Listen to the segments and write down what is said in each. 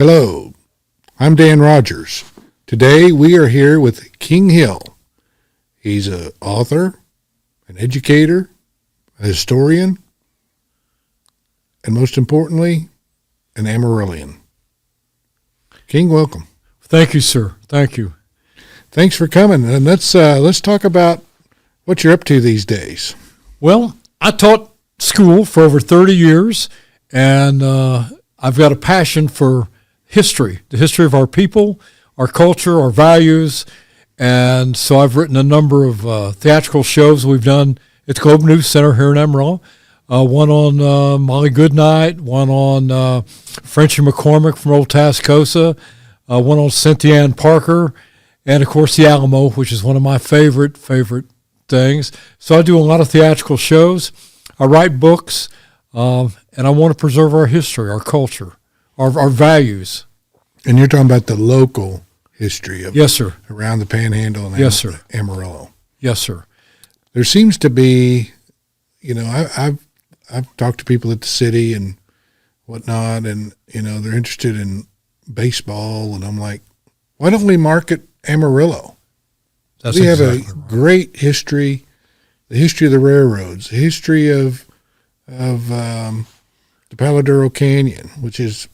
Hello, I'm Dan Rogers. Today we are here with King Hill. He's an author, an educator, a historian, and most importantly, an Amarillian. King, welcome. Thank you, sir. Thank you. Thanks for coming. And let's talk about what you're up to these days. Well, I taught school for over 30 years, and I've got a passion for history, the history of our people, our culture, our values. And so I've written a number of theatrical shows we've done at the Globe News Center here in Amarillo. One on Molly Goodnight, one on Frenchie McCormick from Old Tascosa, one on Cynthia Ann Parker, and, of course, the Alamo, which is one of my favorite things. So I do a lot of theatrical shows. I write books, and I want to preserve our history, our culture, our values. And you're talking about the local history of yes, sir. Around the Panhandle and yes, sir. Amarillo. Yes, sir. There seems to be, I've talked to people at the city and whatnot, and, they're interested in baseball, and I'm like, why don't we market Amarillo? We have a great history, the history of the railroads, the history of the Palo Duro Canyon, which is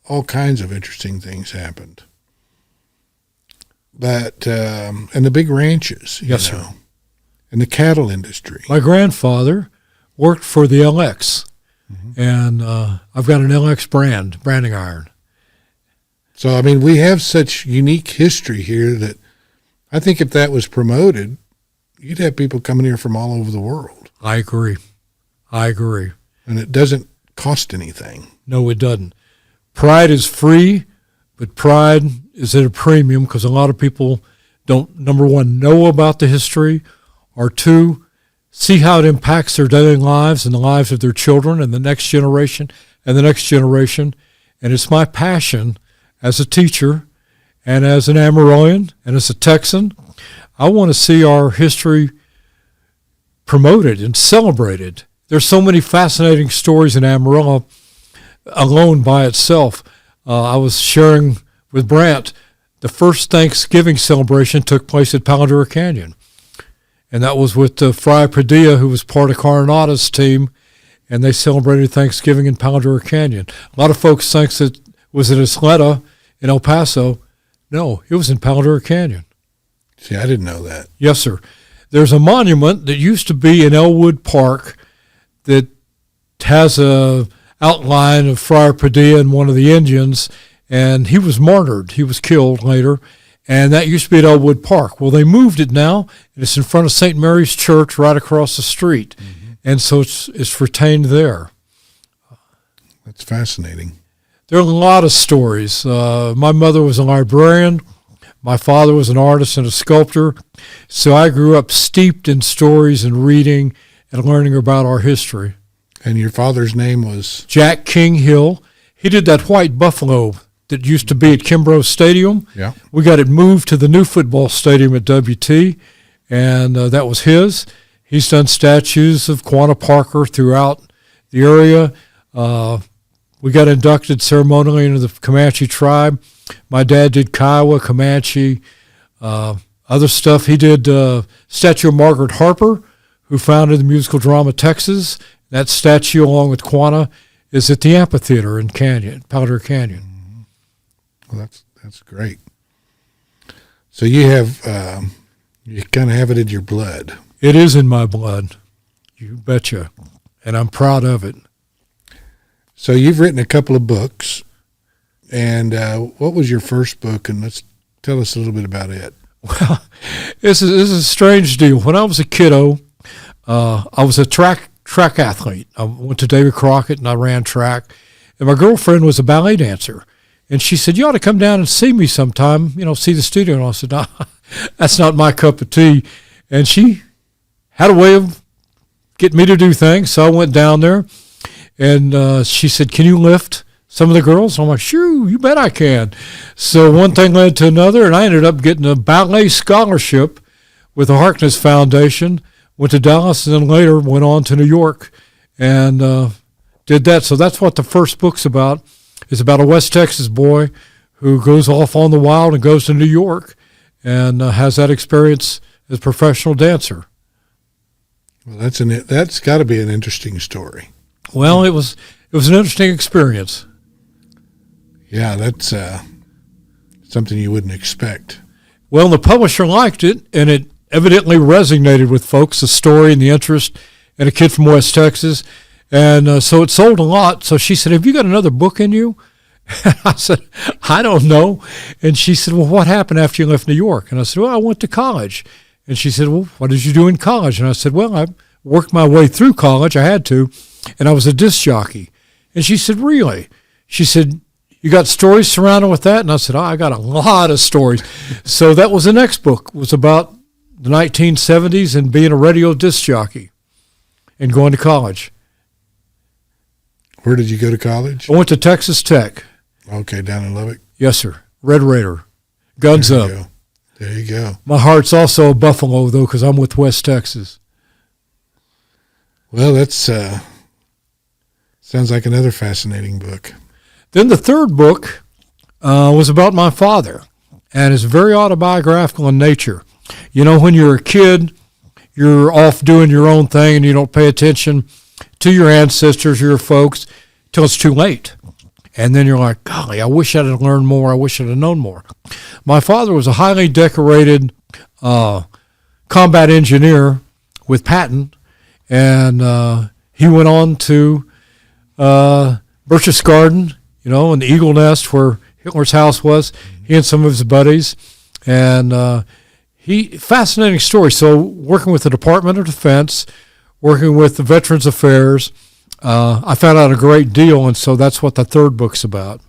all kinds of interesting things happened. But, and the big ranches, yes, sir. And the cattle industry. My grandfather worked for the LX, and I've got an LX branding iron. So, we have such unique history here that I think if that was promoted, you'd have people coming here from all over the world. I agree. And it doesn't cost anything. No, it doesn't. Pride is free, but pride is at a premium because a lot of people don't, number one, know about the history, or two, see how it impacts their daily lives and the lives of their children and the next generation and the next generation. And it's my passion as a teacher and as an Amarillian and as a Texan, I want to see our history promoted and celebrated. There's so many fascinating stories in Amarillo alone by itself. I was sharing with Brant, the first Thanksgiving celebration took place at Palo Duro Canyon. And that was with Friar Padilla, who was part of Coronada's team, and they celebrated Thanksgiving in Palo Duro Canyon. A lot of folks think it was in Isleta in El Paso. No, it was in Palo Duro Canyon. See, I didn't know that. Yes, sir. There's a monument that used to be in Elwood Park that has a outline of Friar Padilla and one of the Indians, and he was martyred. He was killed later, and that used to be at Elwood Park. Well, they moved it now, and it's in front of St. Mary's Church right across the street, and so it's retained there. That's fascinating. There are a lot of stories. My mother was a librarian. My father was an artist and a sculptor, so I grew up steeped in stories and reading and learning about our history. And your father's name was? Jack King Hill. He did that white buffalo that used to be at Kimbrough Stadium. Yeah. We got it moved to the new football stadium at WT, and that was his. He's done statues of Quanah Parker throughout the area. We got inducted ceremonially into the Comanche tribe. My dad did Kiowa, Comanche, other stuff. He did statue of Margaret Harper, who founded the musical drama Texas. That statue, along with Quanah, is at the amphitheater in Palo Duro Canyon. Well, that's great. So you have you kind of have it in your blood. It is in my blood, you betcha, and I'm proud of it. So you've written a couple of books, and what was your first book? And let's tell us a little bit about it. Well, this is a strange deal. When I was a kiddo, I was a track athlete. I went to David Crockett, and I ran track. And my girlfriend was a ballet dancer. And she said, you ought to come down and see me sometime, see the studio. And I said, no, that's not my cup of tea. And she had a way of getting me to do things. So I went down there, and she said, can you lift some of the girls? I'm like, sure, you bet I can. So one thing led to another, and I ended up getting a ballet scholarship with the Harkness Foundation, went to Dallas, and then later went on to New York and did that. So that's what the first book's about. It's about a West Texas boy who goes off on the wild and goes to New York and has that experience as a professional dancer. Well, that's got to be an interesting story. Well, it was an interesting experience. Yeah, that's something you wouldn't expect. Well, the publisher liked it, and it evidently resonated with folks, the story and the interest, and a kid from West Texas. And so it sold a lot. So she said, have you got another book in you? And I said, I don't know. And she said, well, what happened after you left New York? And I said, well, I went to college. And she said, well, what did you do in college? And I said, well, I worked my way through college. I had to. And I was a disc jockey. And she said, really? She said, you got stories surrounded with that? And I said, I got a lot of stories. So that was the next book, was about the 1970s and being a radio disc jockey and going to college. Where did you go to college? I went to Texas Tech. Okay, down in Lubbock? Yes, sir. Red Raider. Guns up. Go. There you go. My heart's also a Buffalo, though, because I'm with West Texas. Well, that's sounds like another fascinating book. Then the third book was about my father, and it's very autobiographical in nature. You know, when you're a kid, you're off doing your own thing, and you don't pay attention to your ancestors, your folks, till it's too late. And then you're like, golly, I wish I'd have learned more. I wish I'd have known more. My father was a highly decorated combat engineer with Patton, and he went on to Berchtesgaden, you know, in the Eagle Nest where Hitler's house was, he and some of his buddies. And fascinating story. So working with the Department of Defense, working with the Veterans Affairs, I found out a great deal, and so that's what the third book's about.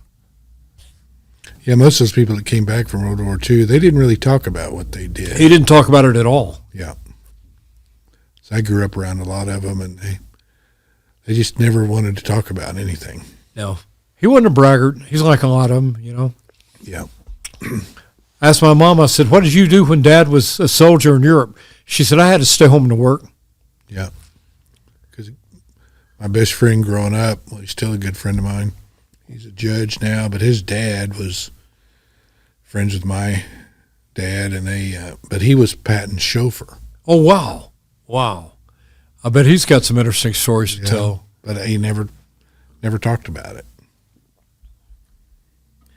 Yeah, most of those people that came back from World War II, they didn't really talk about what they did. He didn't talk about it at all. Yeah. So I grew up around a lot of them, and they just never wanted to talk about anything. No. He wasn't a braggart. He's like a lot of them, you know. Yeah. I asked my mom, I said, what did you do when Dad was a soldier in Europe? She said, I had to stay home to work. Yeah. Because my best friend growing up, well, he's still a good friend of mine. He's a judge now, but his dad was friends with my dad, and but he was Patton's chauffeur. Oh, wow. Wow. I bet he's got some interesting stories to tell. But he never talked about it.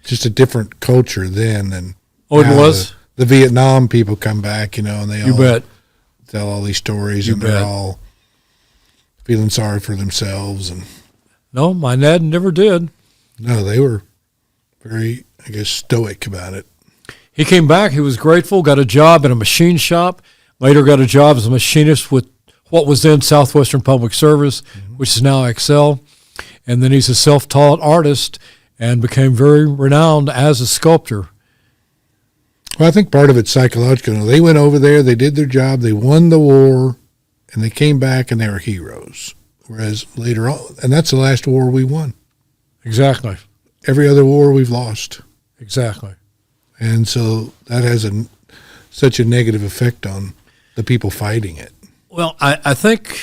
Just a different culture then than it was? The Vietnam people come back, you know, and they bet. Tell all these stories, and they're all feeling sorry for themselves. And no, my dad never did. No, they were very, I guess, stoic about it. He came back. He was grateful, got a job in a machine shop, later got a job as a machinist with what was then Southwestern Public Service, which is now Excel. And then he's a self-taught artist and became very renowned as a sculptor. Well, I think part of it's psychological. They went over there, they did their job, they won the war, and they came back and they were heroes. Whereas later on, and that's the last war we won. Exactly. Every other war we've lost. Exactly. And so that has such a negative effect on the people fighting it. Well, I think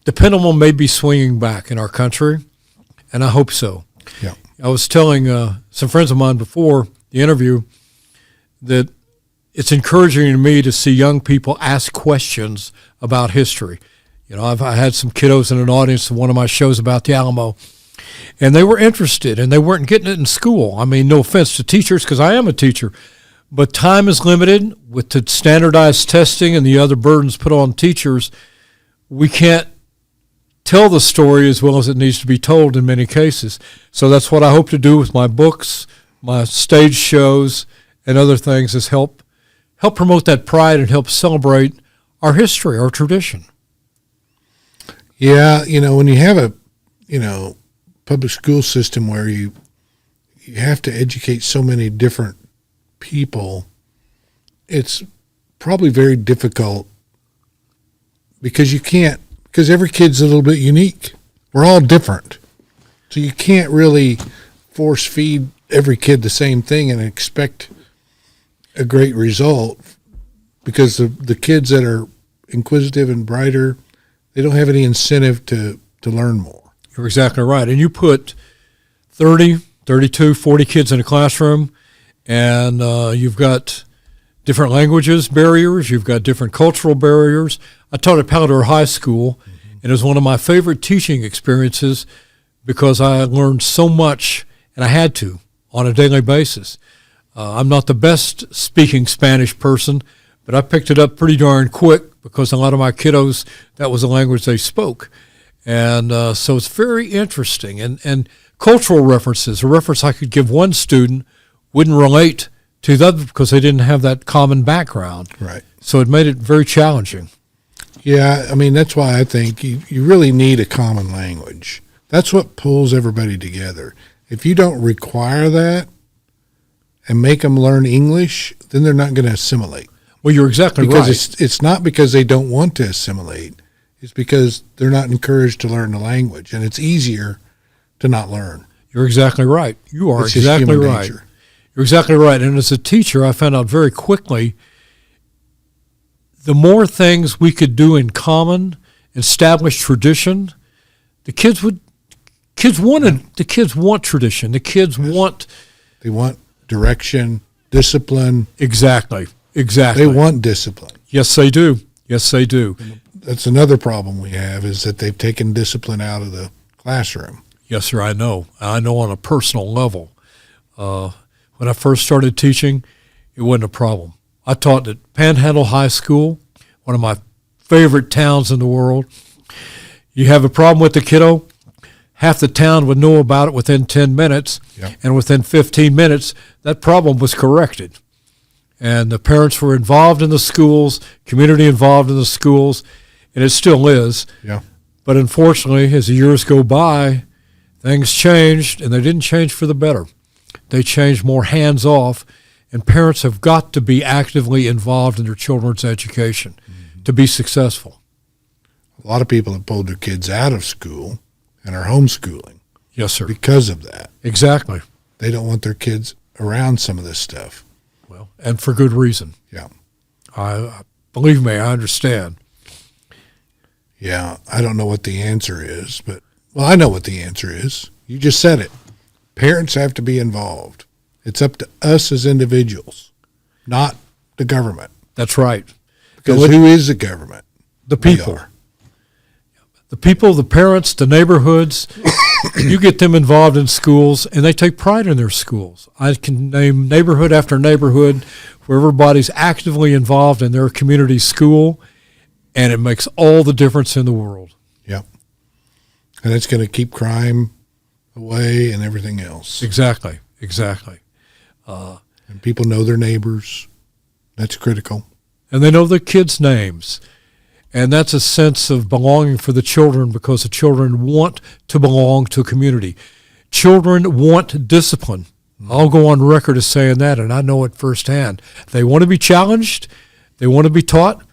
the pendulum may be swinging back in our country, and I hope so. Yeah. I was telling some friends of mine before the interview that it's encouraging to me to see young people ask questions about history. You know, I had some kiddos in an audience of one of my shows about the Alamo, and they were interested, and they weren't getting it in school. I mean, no offense to teachers, because I am a teacher, but time is limited with the standardized testing and the other burdens put on teachers. We can't tell the story as well as it needs to be told in many cases. So that's what I hope to do with my books, my stage shows, and other things, is help promote that pride and help celebrate our history, our tradition. Yeah, you know, when you have a, public school system where you have to educate so many different people, it's probably very difficult because every kid's a little bit unique. We're all different. So you can't really force feed every kid the same thing and expect a great result, because the kids that are inquisitive and brighter, they don't have any incentive to learn more. You're exactly right. And you put 30, 32, 40 kids in a classroom, and you've got different languages barriers, you've got different cultural barriers. I taught at Powder High School, and it was one of my favorite teaching experiences because I learned so much, and I had to, on a daily basis. I'm not the best speaking Spanish person, but I picked it up pretty darn quick because a lot of my kiddos, that was the language they spoke. And so it's very interesting. And cultural references, a reference I could give one student wouldn't relate to the other because they didn't have that common background. Right. So it made it very challenging. Yeah, I mean, that's why I think you really need a common language. That's what pulls everybody together. If you don't require that and make them learn English, then they're not going to assimilate. Well, you're exactly because right. Because it's not because they don't want to assimilate. It's because they're not encouraged to learn the language, and it's easier to not learn. You're exactly right. You are It's exactly human right. nature. You're exactly right. And as a teacher, I found out very quickly the more things we could do in common, establish tradition, the kids want tradition. The kids want. They want direction, discipline. Exactly. They want discipline. Yes, they do. Yes, they do. That's another problem we have is that they've taken discipline out of the classroom. Yes, sir, I know. I know on a personal level. When I first started teaching, it wasn't a problem. I taught at Panhandle High School, one of my favorite towns in the world. You have a problem with the kiddo, half the town would know about it within 10 minutes, and within 15 minutes, that problem was corrected. And the parents were involved in the schools, community involved in the schools, and it still is. Yeah. But unfortunately, as the years go by, things changed, and they didn't change for the better. They changed more hands-off, and parents have got to be actively involved in their children's education to be successful. A lot of people have pulled their kids out of school and are homeschooling. Yes, sir. Because of that. Exactly. They don't want their kids around some of this stuff. Well, and for good reason. Yeah. Believe me, I understand. Yeah, I don't know what the answer is, but, well, I know what the answer is. You just said it. Parents have to be involved. It's up to us as individuals, not the government. That's right. Because who is the government? The people. The people, the parents, the neighborhoods. You get them involved in schools, and they take pride in their schools. I can name neighborhood after neighborhood where everybody's actively involved in their community school, and it makes all the difference in the world. Yeah. And it's going to keep crime away and everything else. Exactly. And people know their neighbors. That's critical. And they know the kids' names. And that's a sense of belonging for the children because the children want to belong to a community. Children want discipline. I'll go on record as saying that, and I know it firsthand. They want to be challenged. They want to be taught,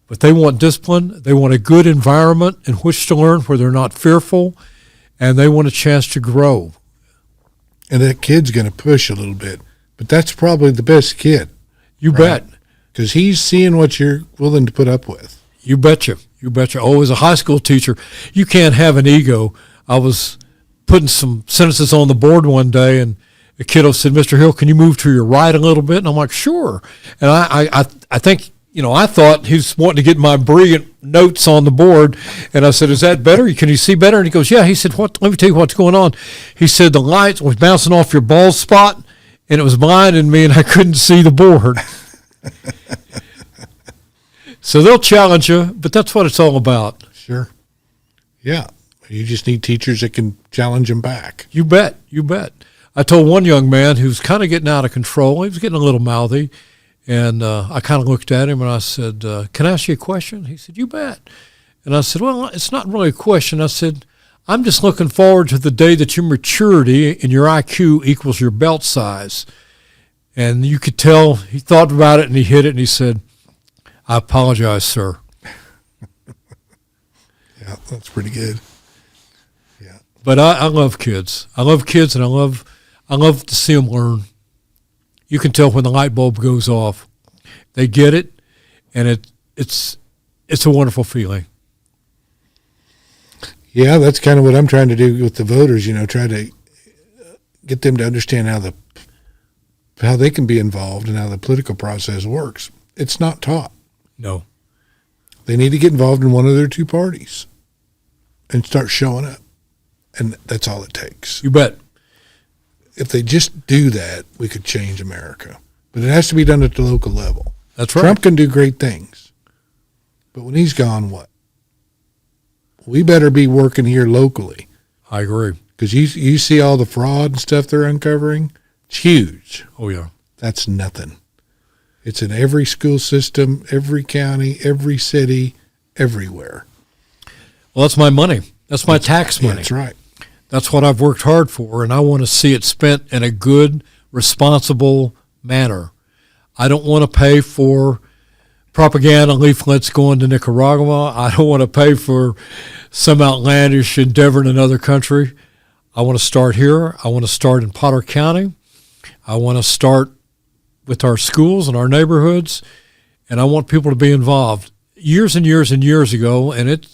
but they want discipline. They want a good environment in which to learn where they're not fearful, and they want a chance to grow. And that kid's going to push a little bit, but that's probably the best kid. You bet. Because he's seeing what you're willing to put up with. You betcha. Oh, as a high school teacher, you can't have an ego. I was putting some sentences on the board one day, and a kiddo said, "Mr. Hill, can you move to your right a little bit?" And I'm like, "Sure." And I think, I thought he was wanting to get my brilliant notes on the board. And I said, "Is that better? Can you see better?" And he goes, "Yeah." He said, "Let me tell you what's going on." He said, "The light was bouncing off your bald spot, and it was blinding me, and I couldn't see the board." So they'll challenge you, but that's what it's all about. Sure. Yeah. You just need teachers that can challenge them back. You bet. I told one young man who was kind of getting out of control. He was getting a little mouthy. And I kind of looked at him and I said, "Can I ask you a question?" He said, "You bet." And I said, "Well, it's not really a question." I said, "I'm just looking forward to the day that your maturity and your IQ equals your belt size." And you could tell he thought about it and he hit it and he said, "I apologize, sir." Yeah, that's pretty good. Yeah. But I love kids. I love kids, and I love to see them learn. You can tell when the light bulb goes off. They get it, and it's a wonderful feeling. Yeah, that's kind of what I'm trying to do with the voters, try to get them to understand how they can be involved and how the political process works. It's not taught. No. They need to get involved in one of their two parties and start showing up. And that's all it takes. You bet. If they just do that, we could change America. But it has to be done at the local level. That's right. Trump can do great things. But when he's gone, what? We better be working here locally. I agree. Because you see all the fraud and stuff they're uncovering? It's huge. Oh, yeah. That's nothing. It's in every school system, every county, every city, everywhere. Well, that's my money. That's my tax money. That's right. That's what I've worked hard for, and I want to see it spent in a good, responsible manner. I don't want to pay for propaganda leaflets going to Nicaragua. I don't want to pay for some outlandish endeavor in another country. I want to start here. I want to start in Potter County. I want to start with our schools and our neighborhoods, and I want people to be involved. Years and years and years ago, and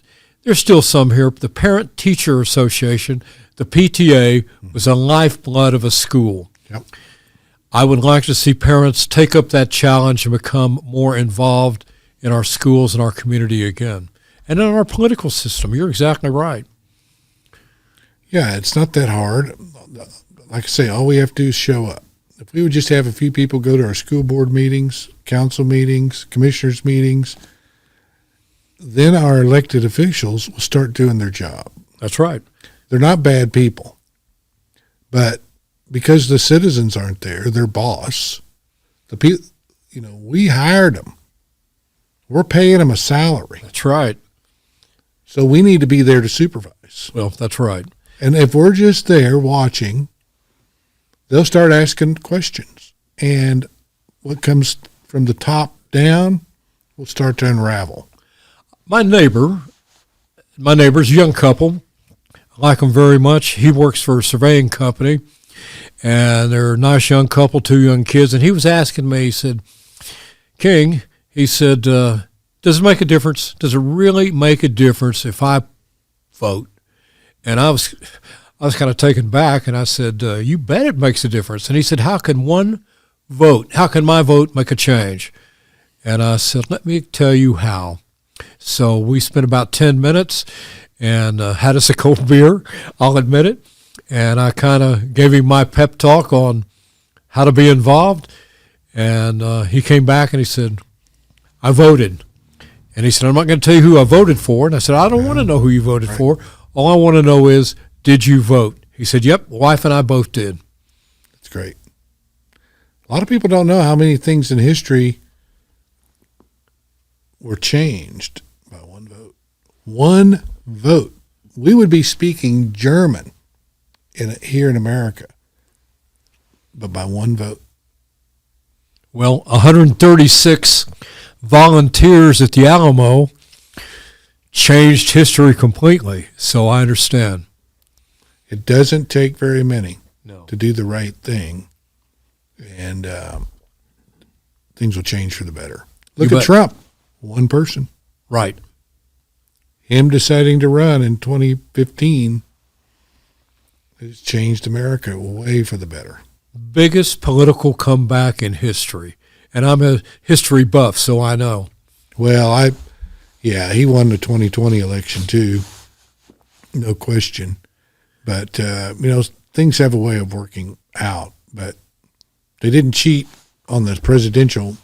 there's still some here, the Parent-Teacher Association, the PTA, was a lifeblood of a school. Yep. I would like to see parents take up that challenge and become more involved in our schools and our community again. And in our political system. You're exactly right. Yeah, it's not that hard. Like I say, all we have to do is show up. If we would just have a few people go to our school board meetings, council meetings, commissioners meetings, then our elected officials will start doing their job. That's right. They're not bad people. But because the citizens aren't there, their boss, we hired them. We're paying them a salary. That's right. So we need to be there to supervise. Well, that's right. And if we're just there watching, they'll start asking questions. And what comes from the top down will start to unravel. My neighbor's a young couple. I like him very much. He works for a surveying company, and they're a nice young couple, 2 young kids. And he was asking me, he said, King, he said, does it make a difference? Does it really make a difference if I vote? And I was kind of taken back, and I said, you bet it makes a difference. And he said, how can my vote make a change? And I said, let me tell you how. So we spent about 10 minutes and had us a cold beer, I'll admit it. And I kind of gave him my pep talk on how to be involved. And he came back and he said, I voted. And he said, I'm not going to tell you who I voted for. And I said, I don't want to know who you voted for. All I want to know is, did you vote? He said, yep, wife and I both did. That's great. A lot of people don't know how many things in history were changed by one vote. One vote. We would be speaking German here in America, but by one vote. Well, 136 volunteers at the Alamo changed history completely, so I understand. It doesn't take very many No. to do the right thing, and things will change for the better. Look at Trump, one person. Right. Him deciding to run in 2015 has changed America way for the better. Biggest political comeback in history. And I'm a history buff, so I know. Well, he won the 2020 election too, no question. But, things have a way of working out. But they didn't cheat on the presidential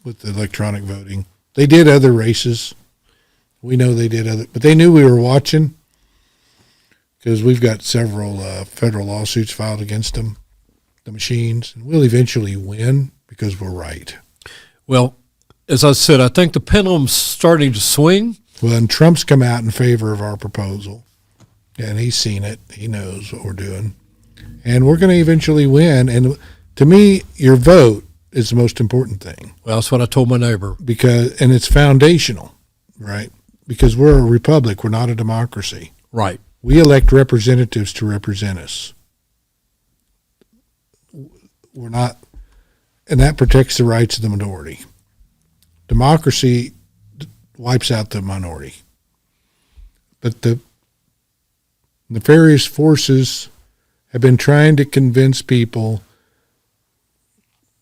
with the electronic voting. They did other races. We know they did but they knew we were watching because we've got several federal lawsuits filed against them, the machines. And we'll eventually win because we're right. Well, as I said, I think the pendulum's starting to swing. Well, and Trump's come out in favor of our proposal, and he's seen it. He knows what we're doing. And we're going to eventually win. And to me, your vote is the most important thing. Well, that's what I told my neighbor. And it's foundational, right? Because we're a republic. We're not a democracy. Right. We elect representatives to represent us. We're not, and that protects the rights of the minority. Democracy wipes out the minority. But the nefarious forces have been trying to convince people,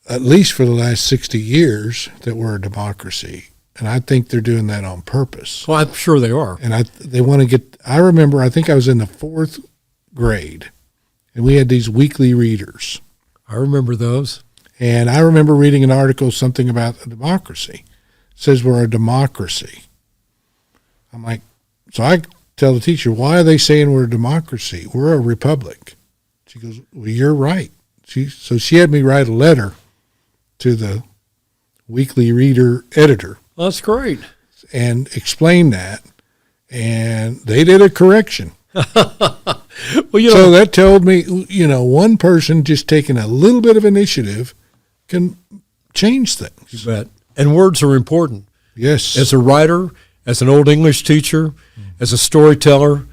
at least for the last 60 years, that we're a democracy. And I think they're doing that on purpose. Well, I'm sure they are. And they want to get, I remember, I think I was in the 4th grade, and we had these weekly readers. I remember those. And I remember reading an article, something about a democracy. It says we're a democracy. I'm like, so I tell the teacher, why are they saying we're a democracy? We're a republic. She goes, well, you're right. So she had me write a letter to the weekly reader editor. Well, that's great. And explain that. And they did a correction. Well, so that told me, one person just taking a little bit of initiative can change things. You bet. And words are important. Yes. As a writer, as an old English teacher, as a storyteller,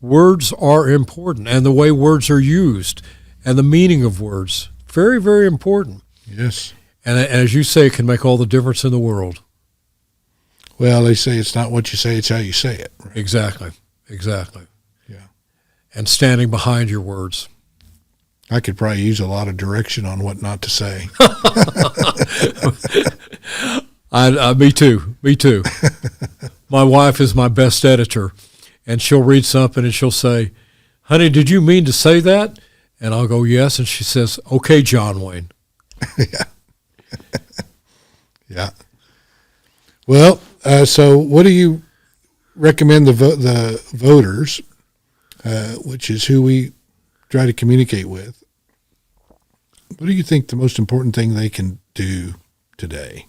words are important. And the way words are used and the meaning of words, very, very important. Yes. And as you say, it can make all the difference in the world. Well, they say it's not what you say, it's how you say it. Right? Exactly. Yeah. And standing behind your words. I could probably use a lot of direction on what not to say. Me too. My wife is my best editor, and she'll read something and she'll say, honey, did you mean to say that? And I'll go, yes. And she says, okay, John Wayne. Yeah. Yeah. Well, so what do you recommend the voters, which is who we try to communicate with, what do you think the most important thing they can do today?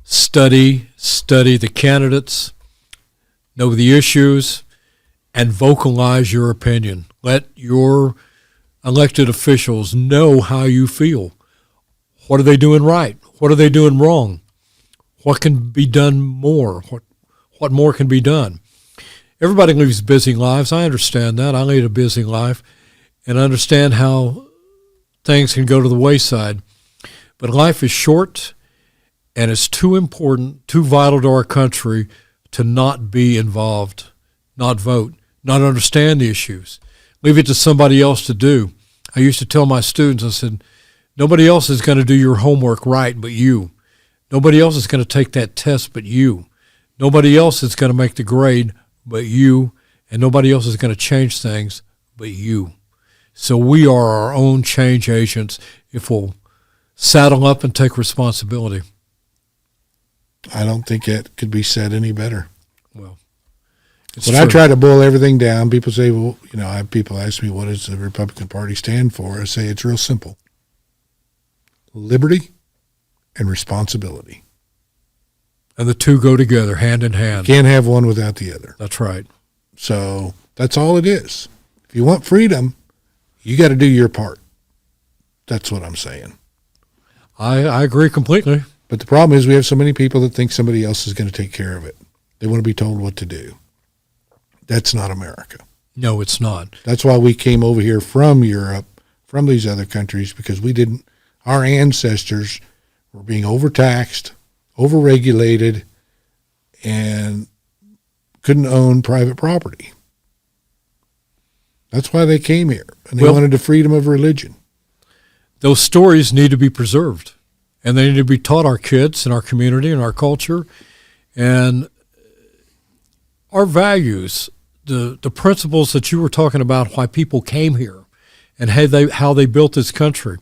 Study the candidates, know the issues, and vocalize your opinion. Let your elected officials know how you feel. What are they doing right? What are they doing wrong? What can be done more? What more can be done? Everybody lives busy lives. I understand that. I lead a busy life and understand how things can go to the wayside. But life is short, and it's too important, too vital to our country to not be involved, not vote, not understand the issues. Leave it to somebody else to do. I used to tell my students, I said, nobody else is going to do your homework right but you. Nobody else is going to take that test but you. Nobody else is going to make the grade but you, and nobody else is going to change things but you. So we are our own change agents if we'll saddle up and take responsibility. I don't think it could be said any better. Well, when I try to boil everything down, people say, well, I have people ask me, what does the Republican Party stand for? I say it's real simple. Liberty and responsibility. And the two go together, hand in hand. You can't have one without the other. That's right. So that's all it is. If you want freedom, you got to do your part. That's what I'm saying. I agree completely. But the problem is we have so many people that think somebody else is going to take care of it. They want to be told what to do. That's not America. No, it's not. That's why we came over here from Europe, from these other countries, because our ancestors were being overtaxed, overregulated, and couldn't own private property. That's why they came here, and they wanted the freedom of religion. Those stories need to be preserved, and they need to be taught our kids and our community and our culture, and our values, the principles that you were talking about, why people came here and how they built this country.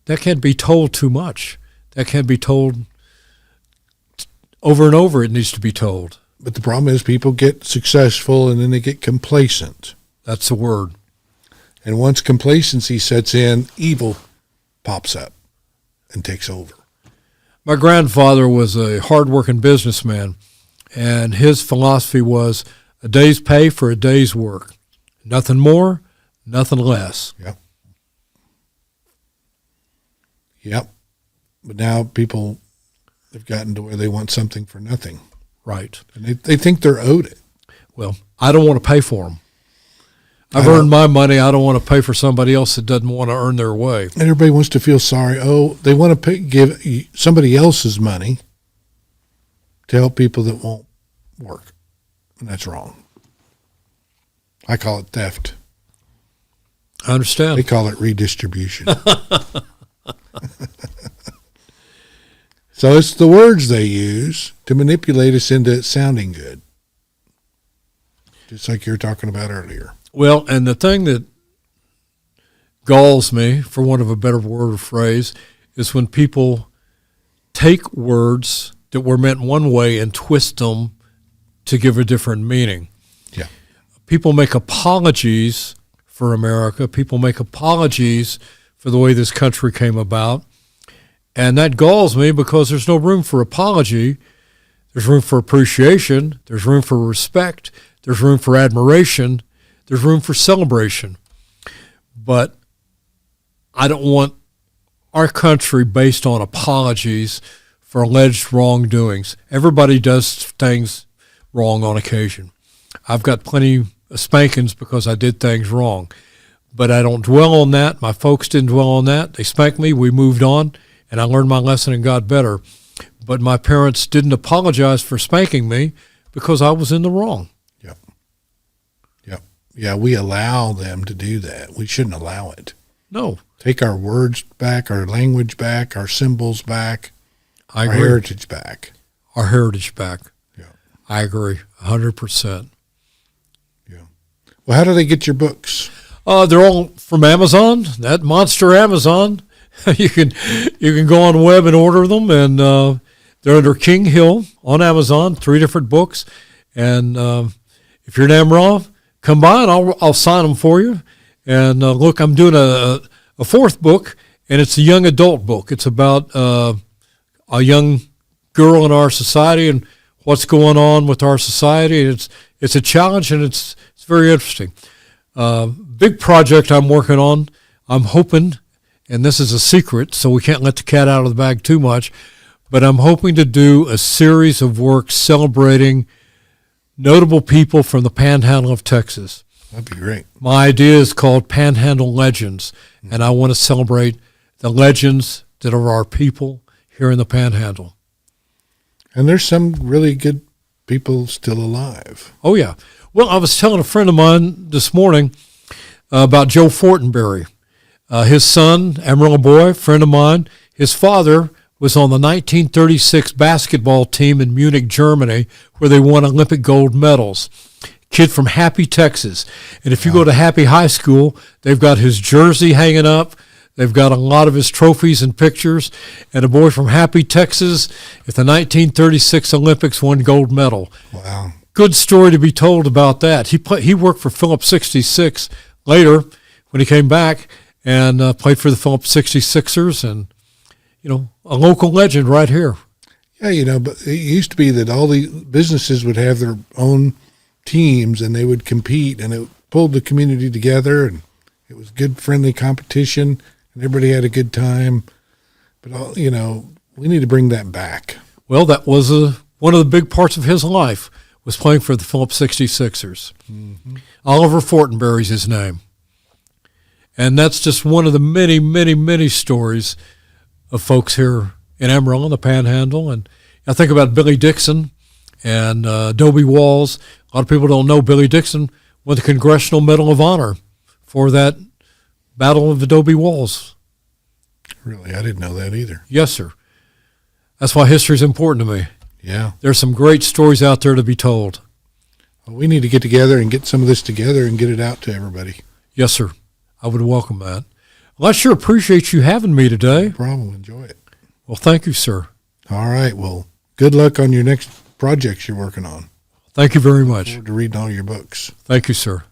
That can't be told too much. That can't be told over and over. It needs to be told. But the problem is people get successful and then they get complacent. That's the word. And once complacency sets in, evil pops up and takes over. My grandfather was a hard-working businessman, and his philosophy was a day's pay for a day's work. Nothing more, nothing less. Yep. Yep. But now people have gotten to where they want something for nothing. Right. And they think they're owed it. Well, I don't want to pay for them. I've earned my money. I don't want to pay for somebody else that doesn't want to earn their way. And everybody wants to feel sorry. Oh, they want to give somebody else's money to help people that won't work. And that's wrong. I call it theft. I understand. They call it redistribution. So it's the words they use to manipulate us into it sounding good. Just like you were talking about earlier. Well, and the thing that galls me, for want of a better word or phrase, is when people take words that were meant one way and twist them to give a different meaning. Yeah. People make apologies for America. People make apologies for the way this country came about. And that galls me because there's no room for apology. There's room for appreciation. There's room for respect. There's room for admiration. There's room for celebration. But I don't want our country based on apologies for alleged wrongdoings. Everybody does things wrong on occasion. I've got plenty of spankings because I did things wrong. But I don't dwell on that. My folks didn't dwell on that. They spanked me. We moved on. And I learned my lesson and got better. But my parents didn't apologize for spanking me because I was in the wrong. Yep. Yep. Yeah, we allow them to do that. We shouldn't allow it. No. Take our words back, our language back, our symbols back, our heritage back. Our heritage back. Yeah. I agree, 100%. Yeah. Well, how do they get your books? They're all from Amazon, that monster Amazon. You can go on the web and order them, and they're under King Hill on Amazon, 3 different books. And if you're in Amarillo, come by and I'll sign them for you. And look, I'm doing a 4th book, and it's a young adult book. It's about a young girl in our society and what's going on with our society. It's a challenge, and it's very interesting. Big project I'm working on. I'm hoping, and this is a secret, so we can't let the cat out of the bag too much, but I'm hoping to do a series of works celebrating notable people from the Panhandle of Texas. That'd be great. My idea is called Panhandle Legends, and I want to celebrate the legends that are our people here in the Panhandle. And there's some really good people still alive. Oh, yeah. Well, I was telling a friend of mine this morning about Joe Fortenberry. His son, Amarillo boy, friend of mine, his father was on the 1936 basketball team in Munich, Germany, where they won Olympic gold medals. Kid from Happy, Texas. And if you go to Happy High School, they've got his jersey hanging up. They've got a lot of his trophies and pictures. And a boy from Happy, Texas, at the 1936 Olympics, won gold medal. Wow. Good story to be told about that. He worked for Phillips 66 later when he came back and played for the Phillips 66ers, and, a local legend right here. Yeah, but it used to be that all the businesses would have their own teams and they would compete, and it pulled the community together, and it was good, friendly competition, and everybody had a good time. But, we need to bring that back. Well, that was one of the big parts of his life, was playing for the Phillips 66ers. Mm-hmm. Oliver Fortenberry's his name. And that's just one of the many, many, many stories of folks here in Amarillo, the Panhandle. And I think about Billy Dixon and Adobe Walls. A lot of people don't know Billy Dixon won the Congressional Medal of Honor for that Battle of Adobe Walls. Really? I didn't know that either. Yes, sir. That's why history is important to me. Yeah. There's some great stories out there to be told. Well, we need to get together and get some of this together and get it out to everybody. Yes, sir. I would welcome that. Well, I sure appreciate you having me today. No problem. Enjoy it. Well, thank you, sir. All right. Well, good luck on your next projects you're working on. Thank you very much. Look forward to reading all your books. Thank you, sir.